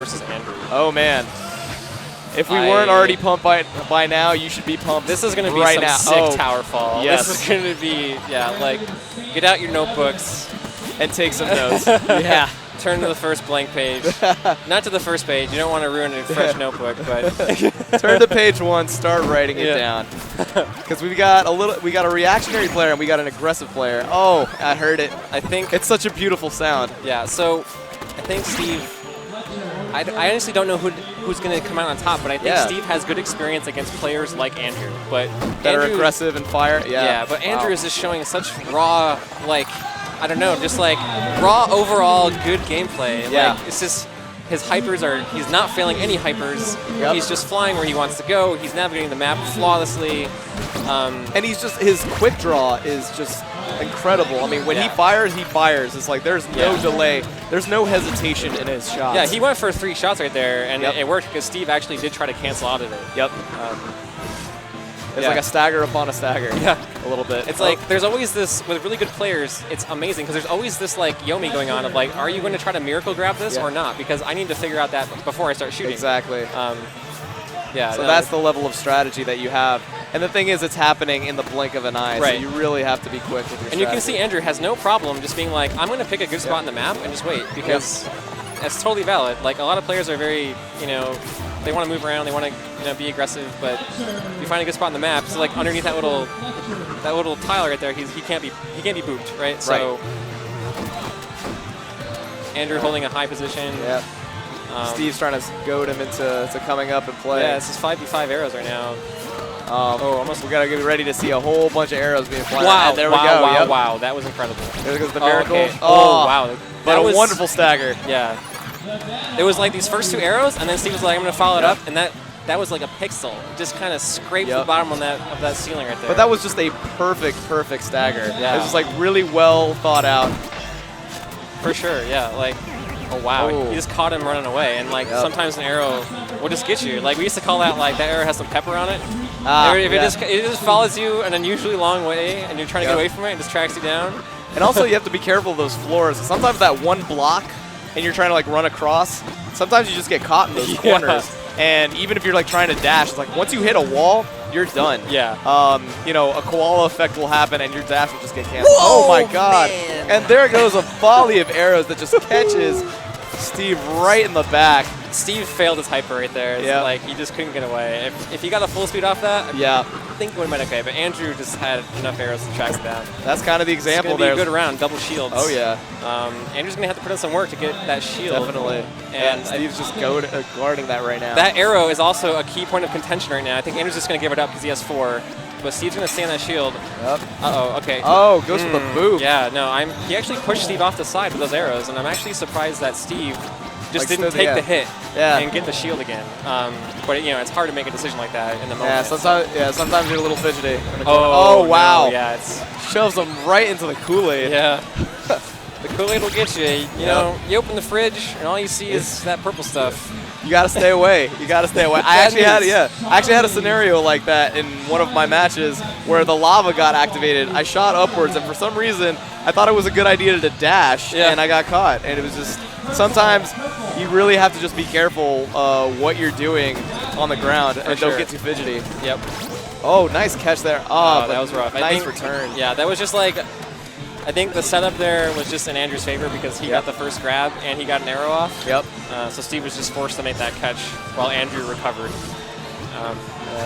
versus Andrew. Oh man. If we weren't already pumped by now, you should be pumped. This is going to be right some now. sick Towerfall. Yes. This is going to be, yeah, like, get out your notebooks. And take some notes. Yeah. Turn to the first blank page. Not to the first page. You don't want to ruin a fresh notebook, but turn to page 1. Start writing it down. Because we got a reactionary player and we got an aggressive player. Oh, I heard it. I think it's such a beautiful sound. Yeah. So I think Steve. I honestly don't know who's going to come out on top, but I think Steve has good experience against players like Andrew. But that are aggressive and fire. Yeah. Yeah. But Andrew is just showing such raw, like, I don't know, just like raw overall good gameplay. Yeah. Like, it's just his hypers are, he's not failing any hypers. Yep. He's just flying where he wants to go. He's navigating the map flawlessly. And he's just, his quick draw is just incredible. I mean, when he fires, he fires. It's like there's no delay. There's no hesitation in his shots. Yeah, he went for 3 shots right there, and it worked because Steve actually did try to cancel out of it. Yep. It's like a stagger upon a stagger. Yeah. A little bit. It's like there's always this, with really good players, it's amazing because there's always this like Yomi going on of like, are you going to try to miracle grab this or not? Because I need to figure out that before I start shooting. Exactly. Yeah. So that's the level of strategy that you have. And the thing is, it's happening in the blink of an eye, so you really have to be quick with your strategy. And you can see Andrew has no problem just being like, I'm going to pick a good spot in the map and just wait, because that's totally valid. Like, a lot of players are very, you know, they want to move around, they want to, you know, be aggressive, but if you find a good spot in the map, so like underneath that little tile right there, he can't be booped, right? So Andrew holding a high position. Yep. Steve's trying to goad him into coming up and play. Yeah, this is 5v5 arrows right now. Almost. We gotta get ready to see a whole bunch of arrows being fired. Wow! There we go. Wow! That was incredible. There goes the miracle. Okay. Oh wow! But a wonderful stagger. Yeah. It was like these first 2 arrows, and then Steve was like, "I'm gonna follow it up," and that was like a pixel. Just kind of scraped the bottom of that ceiling right there. But that was just a perfect stagger. Yeah. It was just like really well thought out. For sure. Yeah. Like. Oh wow! Ooh. You just caught him running away, and like sometimes an arrow will just get you. Like we used to call that, like, that arrow has some pepper on it. If it just follows you an unusually long way, and you're trying to get away from it, it just tracks you down. And also you have to be careful of those floors. Sometimes that one block, and you're trying to like run across. Sometimes you just get caught in those corners. And even if you're like trying to dash, it's like once you hit a wall, you're done. Yeah. You know, a koala effect will happen, and your dash will just get canceled. Whoa, oh my God! Man. And there goes a volley of arrows that just catches Steve right in the back. Steve failed his hyper right there. Yeah. Like, he just couldn't get away. If he got a full speed off that, I think it would have been okay. But Andrew just had enough arrows to track it down. That's kind of the example there. It's going to be a good round, double shields. Oh, yeah. Andrew's going to have to put in some work to get that shield. Definitely. And Steve's just guarding that right now. That arrow is also a key point of contention right now. I think Andrew's just going to give it up because he has 4. But Steve's going to stay on that shield. Yep. Uh-oh, okay. Oh, goes for the boop. Yeah, no, he actually pushed Steve off the side with those arrows, and I'm actually surprised that Steve just didn't take the hit and get the shield again. But, you know, it's hard to make a decision like that in the moment. Sometimes you're a little fidgety. Oh, wow. No, yeah, shoves them right into the Kool-Aid. Yeah. The Kool-Aid will get you. You know, you open the fridge, and all you see is that purple stuff. You gotta stay away. You gotta stay away. I actually had a scenario like that in one of my matches where the lava got activated. I shot upwards, and for some reason, I thought it was a good idea to dash, and I got caught. And it was just, sometimes you really have to just be careful what you're doing on the ground, and don't get too fidgety. Yep. Oh, nice catch there. Oh, that was rough. Nice return. Yeah, that was just like, I think the setup there was just in Andrew's favor because he got the first grab and he got an arrow off. Yep. So Steve was just forced to make that catch while Andrew recovered.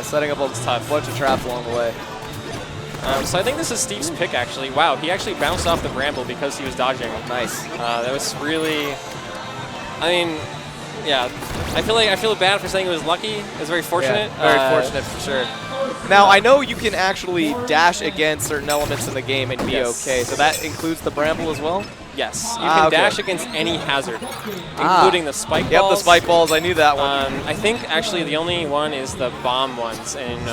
Setting up a bunch of traps along the way. So I think this is Steve's pick, actually. Wow, he actually bounced off the bramble because he was dodging. Nice. That was really, I mean, yeah. I feel bad for saying it was lucky. It was very fortunate. Yeah, very fortunate for sure. Now, I know you can actually dash against certain elements in the game and be okay. So that includes the bramble as well? Yes. You can dash against any hazard, including the spike balls. Yep, the spike balls. I knew that one. I think, actually, the only one is the bomb ones in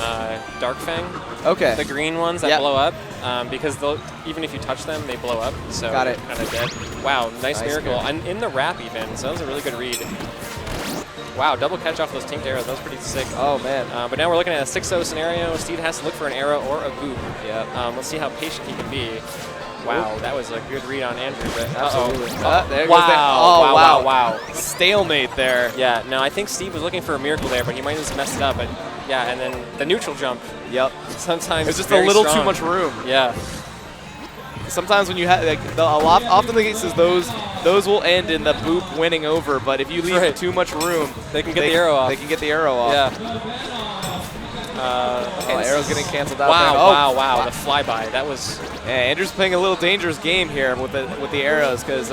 Dark Fang. Okay. The green ones that blow up, because even if you touch them, they blow up. So got it. Kind of dead. Wow, nice miracle. And in the wrap even, so that was a really good read. Wow, double catch off those tinked arrows. That was pretty sick. Oh, man. But now we're looking at a 6-0 scenario. Steve has to look for an arrow or a boop. Yeah. Let's see how patient he can be. Wow, that was a good read on Andrew. But Absolutely. There wow. goes that. Oh, wow. Stalemate there. Yeah, no, I think Steve was looking for a miracle there, but he might have just messed it up. But yeah, and then the neutral jump. Yep. Sometimes it's just very a little strong. too much room. Yeah. Sometimes when you have, like, often the cases, those will end in the boop winning over. But if you leave too much room, they can get the arrow off. They can get the arrow off. Yeah. Okay, arrow's getting canceled out. Wow, the flyby. That was. Yeah, Andrew's playing a little dangerous game here with the arrows because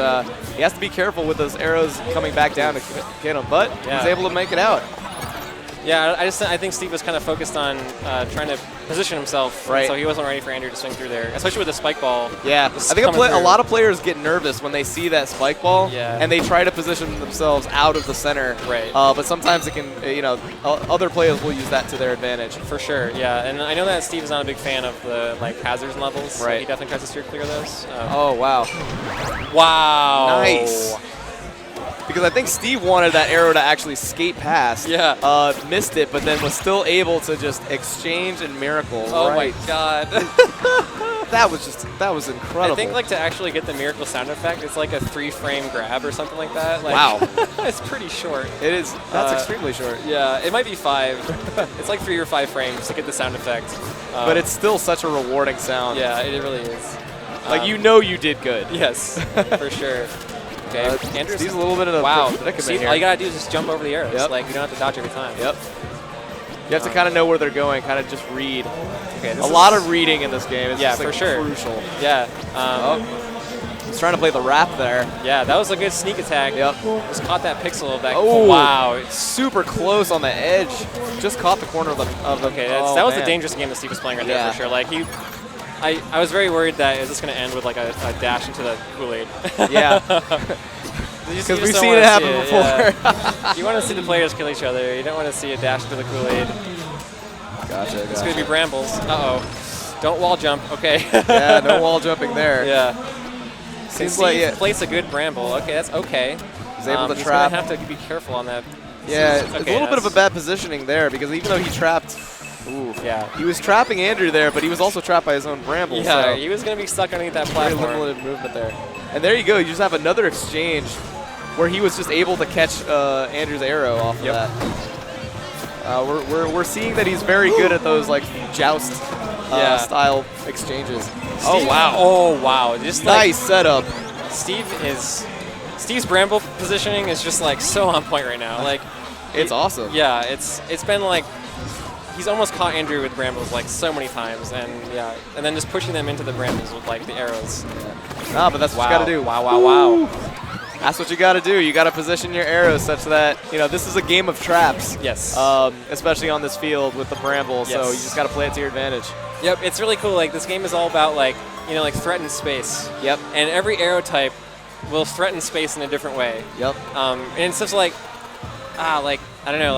he has to be careful with those arrows coming back down to get him. But he's able to make it out. Yeah, I think Steve was kind of focused on trying to position himself, so he wasn't ready for Andrew to swing through there, especially with the spike ball. Yeah, I think a lot of players get nervous when they see that spike ball, and they try to position themselves out of the center. Right. But sometimes it can, other players will use that to their advantage. For sure, yeah. And I know that Steve is not a big fan of the hazards and levels. Right. So he definitely tries to steer clear of those. Oh wow. Wow. Nice. Because I think Steve wanted that arrow to actually skate past. Yeah. Missed it, but then was still able to just exchange and miracle. Oh my God. that was incredible. I think to actually get the miracle sound effect, it's like a 3-frame grab or something like that. Wow. It's pretty short. It is. That's extremely short. Yeah, it might be 5. It's like 3 or 5 frames to get the sound effect. But it's still such a rewarding sound. Yeah, it really is. You did good. Yes, for sure. Okay, Andrew's a little bit of a predicament here. All you gotta do is just jump over the arrows. Yep. You don't have to dodge every time. Yep. You have to kind of know where they're going, kind of just read. Okay, a lot of reading in this game. It's just, for sure. Crucial. Yeah. He's trying to play the wrap there. Yeah, that was a good sneak attack. Yep. Just caught that pixel of that. Oh, wow. It's super close on the edge. Just caught the corner of the. Okay, that was a dangerous game that Steve was playing right there for sure. I was very worried that is this going to end with a dash into the Kool-Aid. Yeah. Because we've seen it happen before. Yeah. You want to see the players kill each other. You don't want to see a dash into the Kool-Aid. Gotcha. It's going to be brambles. Uh-oh. Don't wall jump. Okay. Yeah, no wall jumping there. Yeah. Seems like Steve plays a good bramble. Okay, that's okay. He's able to he's trap. He's going to have to be careful on that. Yeah, it's a little bit of a bad positioning there because even though he trapped. Oof. Yeah. He was trapping Andrew there, but he was also trapped by his own bramble. Yeah, so he was going to be stuck underneath that platform. Very limited movement there. And there you go. You just have another exchange where he was just able to catch Andrew's arrow off of that. We're seeing that he's very good at those joust style exchanges. Oh wow! Just nice setup. Steve's bramble positioning is just so on point right now. It's awesome. Yeah, it's been he's almost caught Andrew with brambles so many times, and then just pushing them into the brambles with the arrows. Nah, but that's what you got to do. Wow. That's what you got to do. You got to position your arrows such that this is a game of traps. Yes. Especially on this field with the bramble. Yes. So you just got to play it to your advantage. Yep. It's really cool. This game is all about threatened space. Yep. And every arrow type will threaten space in a different way. Yep. And it's just I don't know,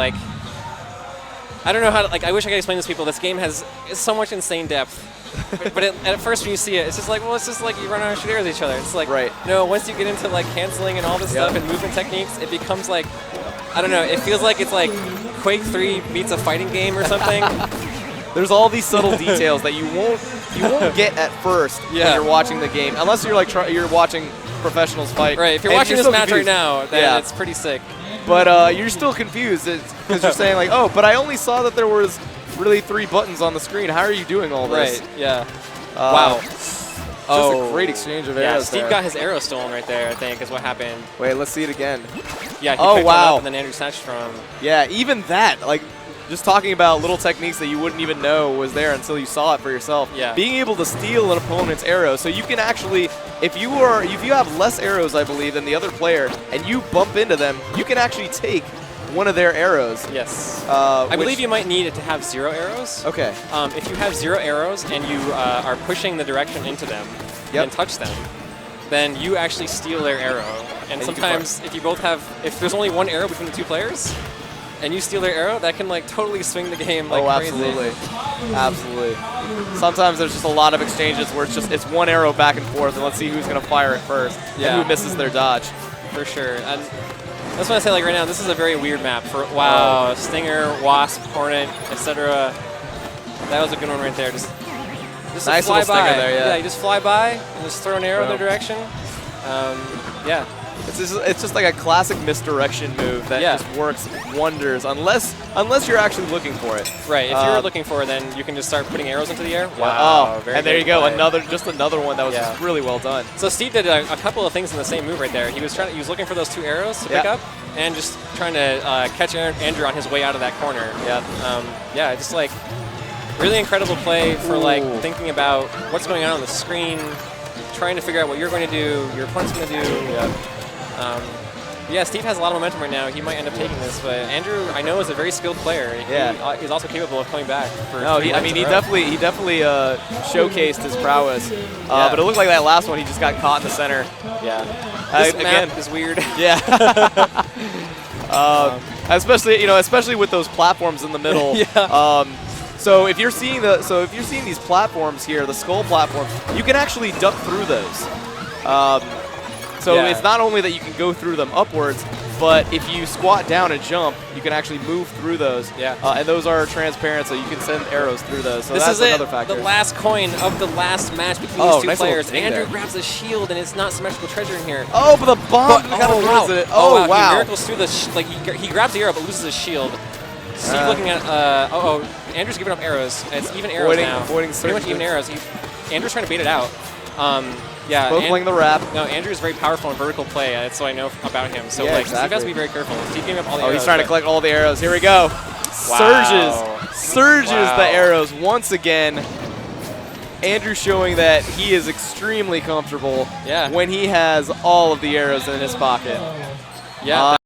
I don't know how to, I wish I could explain this to people. This game has so much insane depth. but at first when you see it, it's just it's just you run around and shoot arrows at each other. It's no, once you get into canceling and all this stuff and movement techniques, it becomes I don't know, it feels like it's Quake 3 meets a fighting game or something. There's all these subtle details that you won't get at first when you're watching the game, unless you're you're watching professionals fight. Right, if you're watching this match right now, then it's pretty sick. But you're still confused because you're saying but I only saw that there was really 3 buttons on the screen. How are you doing all this? Right, yeah. Wow. Just a great exchange of arrows. Yeah, Steve got his arrow stolen right there, I think, is what happened. Wait, let's see it again. Yeah, he picked one up and then Andrew snatched from him. Yeah, even that, just talking about little techniques that you wouldn't even know was there until you saw it for yourself. Yeah. Being able to steal an opponent's arrow, so you can actually, if you have less arrows, I believe, than the other player, and you bump into them, you can actually take one of their arrows. Yes. I believe you might need it to have 0 arrows. Okay. If you have 0 arrows and you are pushing the direction into them and touch them, then you actually steal their arrow. And sometimes if there's only 1 arrow between the 2 players, and you steal their arrow, that can totally swing the game crazy. Absolutely. Absolutely. Sometimes there's just a lot of exchanges where it's 1 arrow back and forth, and let's see who's going to fire it first and who misses their dodge. For sure. And that's what I say right now, this is a very weird map. Stinger, Wasp, Hornet, etc. That was a good one right there. Just Just nice fly little by. stinger there, yeah. You just fly by and just throw an arrow in their direction. Yeah. It's just like a classic misdirection move that just works wonders unless you're actually looking for it. Right. If you're looking for it, then you can just start putting arrows into the air. Yeah. Wow. And there you go. Just another one that was just really well done. So Steve did a couple of things in the same move right there. He was looking for those 2 arrows to pick up, and just trying to catch Andrew on his way out of that corner. Yeah. Just like really incredible play for like thinking about what's going on the screen, trying to figure out what you're going to do, your opponent's going to do. Yeah, Steve has a lot of momentum right now. He might end up taking this, but Andrew, I know, is a very skilled player. He is also capable of coming back. He definitely showcased his prowess. But it looked like that last one, he just got caught in the center. Yeah. This map is weird. Yeah. Especially with those platforms in the middle. So if you're seeing these platforms here, the skull platforms, you can actually duck through those. It's not only that you can go through them upwards, but if you squat down and jump, you can actually move through those. And those are transparent, so you can send arrows through those. So that's another factor. The last coin of the last match between these 2 players. Andrew grabs a shield, and it's not symmetrical treasure in here. Oh, but the bomb kind of ruins it. Oh, wow. He miracles through the he grabs the arrow but loses his shield. Steve looking at Andrew's giving up arrows. It's even arrows now. Pretty much even arrows. Andrew's trying to bait it out. Both playing the wrap. No, Andrew is very powerful in vertical play. That's what I know about him. So Steve has to be very careful. Steve giving up all the arrows. He's trying to collect all the arrows. Here we go. Surges the arrows once again. Andrew showing that he is extremely comfortable when he has all of the arrows in his pocket. Yeah.